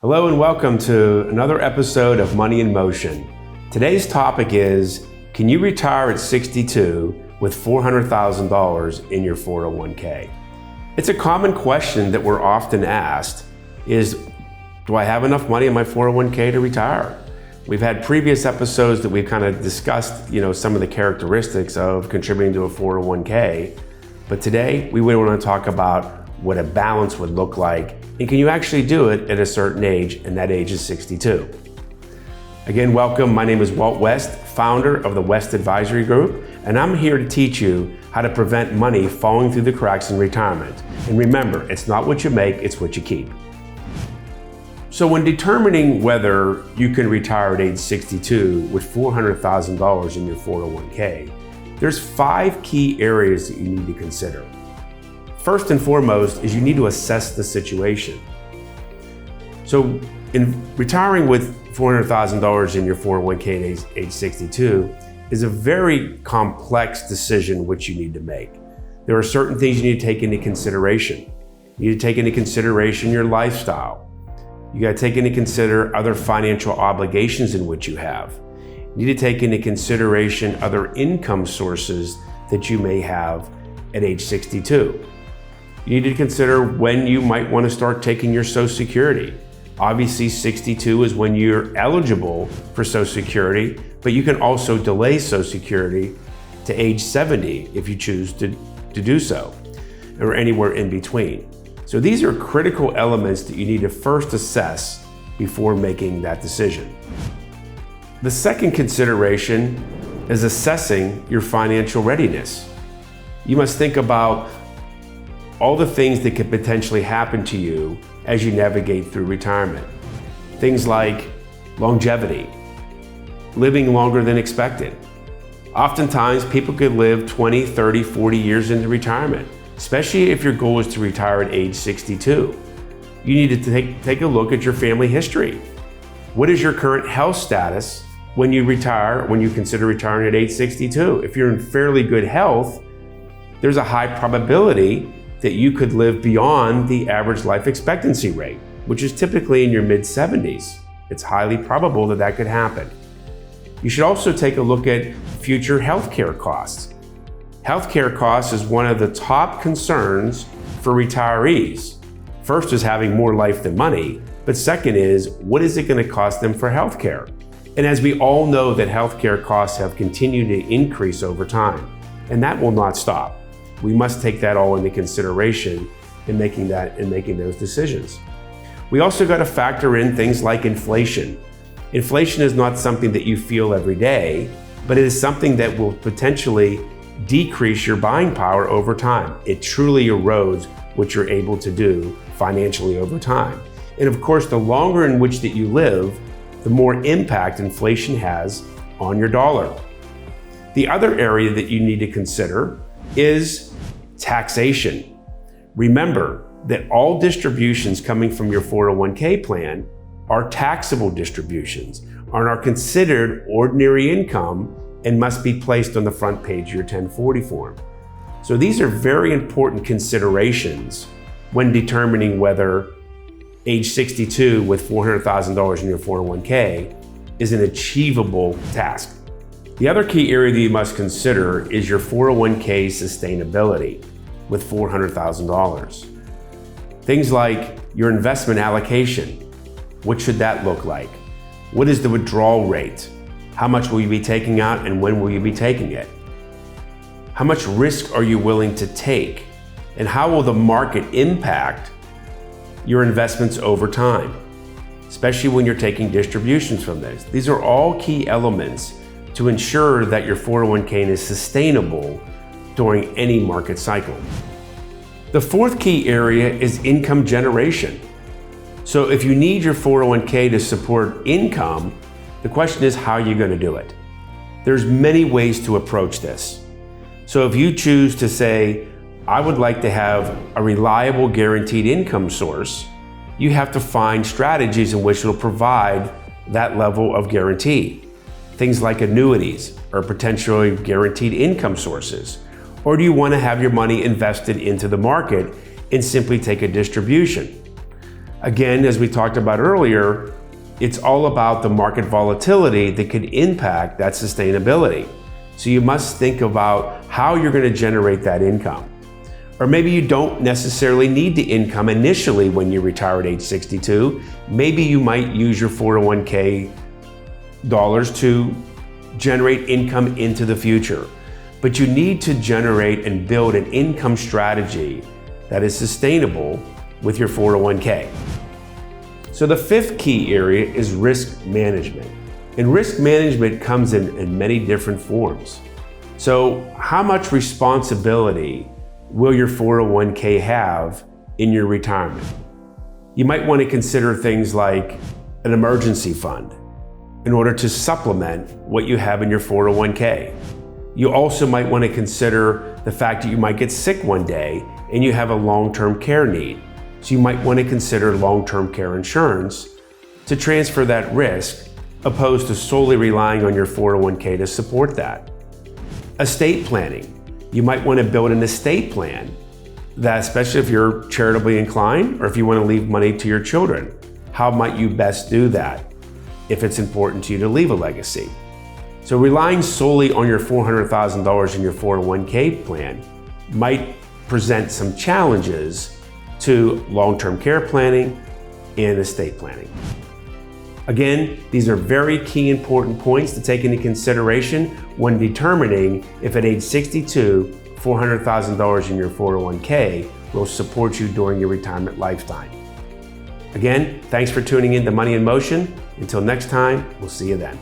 Hello and welcome to another episode of Money in Motion. Today's topic is, can you retire at 62 with $400,000 in your 401k? It's a common question that we're often asked is, do I have enough money in my 401k to retire? We've had previous episodes that we've kind of discussed, some of the characteristics of contributing to a 401k, but today we really want to talk about what a balance would look like, and can you actually do it at a certain age, and that age is 62. Again, welcome. My name is Walt West, founder of the West Advisory Group, and I'm here to teach you how to prevent money falling through the cracks in retirement. And remember, it's not what you make, it's what you keep. So when determining whether you can retire at age 62 with $400,000 in your 401k, there's 5 key areas that you need to consider. First and foremost is you need to assess the situation. So in retiring with $400,000 in your 401k at age 62 is a very complex decision which you need to make. There are certain things you need to take into consideration. You need to take into consideration your lifestyle. You got to take into consider other financial obligations in which you have. You need to take into consideration other income sources that you may have at age 62. You need to consider when you might want to start taking your Social Security. Obviously, 62 is when you're eligible for Social Security, but you can also delay Social Security to age 70 if you choose to do so, or anywhere in between. So these are critical elements that you need to first assess before making that decision. The second consideration is assessing your financial readiness. You must think about all the things that could potentially happen to you as you navigate through retirement. Things like longevity, living longer than expected. Oftentimes, people could live 20, 30, 40 years into retirement, especially if your goal is to retire at age 62. You need to take a look at your family history. What is your current health status when you consider retiring at age 62? If you're in fairly good health, there's a high probability that you could live beyond the average life expectancy rate, which is typically in your mid-70s. It's highly probable that that could happen. You should also take a look at future healthcare costs. Healthcare costs is one of the top concerns for retirees. First is having more life than money, but second is, what is it going to cost them for healthcare? And as we all know that healthcare costs have continued to increase over time, and that will not stop. We must take that all into consideration in making those decisions. We also got to factor in things like inflation. Inflation is not something that you feel every day, but it is something that will potentially decrease your buying power over time. It truly erodes what you're able to do financially over time. And of course, the longer in which that you live, the more impact inflation has on your dollar. The other area that you need to consider is taxation. Remember that all distributions coming from your 401k plan are taxable distributions and are considered ordinary income and must be placed on the front page of your 1040 form. So these are very important considerations when determining whether age 62 with $400,000 in your 401k is an achievable task. The other key area that you must consider is your 401k sustainability with $400,000. Things like your investment allocation. What should that look like? What is the withdrawal rate? How much will you be taking out and when will you be taking it? How much risk are you willing to take? And how will the market impact your investments over time, especially when you're taking distributions from this? These are all key elements to ensure that your 401k is sustainable during any market cycle. The fourth key area is income generation. So if you need your 401k to support income, the question is, how are you going to do it? There's many ways to approach this. So if you choose to say, I would like to have a reliable guaranteed income source, you have to find strategies in which will provide that level of guarantee. Things like annuities or potentially guaranteed income sources. Or do you want to have your money invested into the market and simply take a distribution? Again, as we talked about earlier, it's all about the market volatility that could impact that sustainability. So you must think about how you're going to generate that income. Or maybe you don't necessarily need the income initially when you retire at age 62. Maybe you might use your 401k dollars to generate income into the future. But you need to generate and build an income strategy that is sustainable with your 401k. So the fifth key area is risk management. And risk management comes in many different forms. So how much responsibility will your 401k have in your retirement? You might want to consider things like an emergency fund in order to supplement what you have in your 401k. You also might want to consider the fact that you might get sick one day and you have a long-term care need. So you might want to consider long-term care insurance to transfer that risk, opposed to solely relying on your 401k to support that. Estate planning. You might want to build an estate plan that, especially if you're charitably inclined or if you want to leave money to your children, how might you best do that if it's important to you to leave a legacy? So relying solely on your $400,000 in your 401k plan might present some challenges to long-term care planning and estate planning. Again, these are very key important points to take into consideration when determining if at age 62, $400,000 in your 401k will support you during your retirement lifetime. Again, thanks for tuning in to Money in Motion. Until next time, we'll see you then.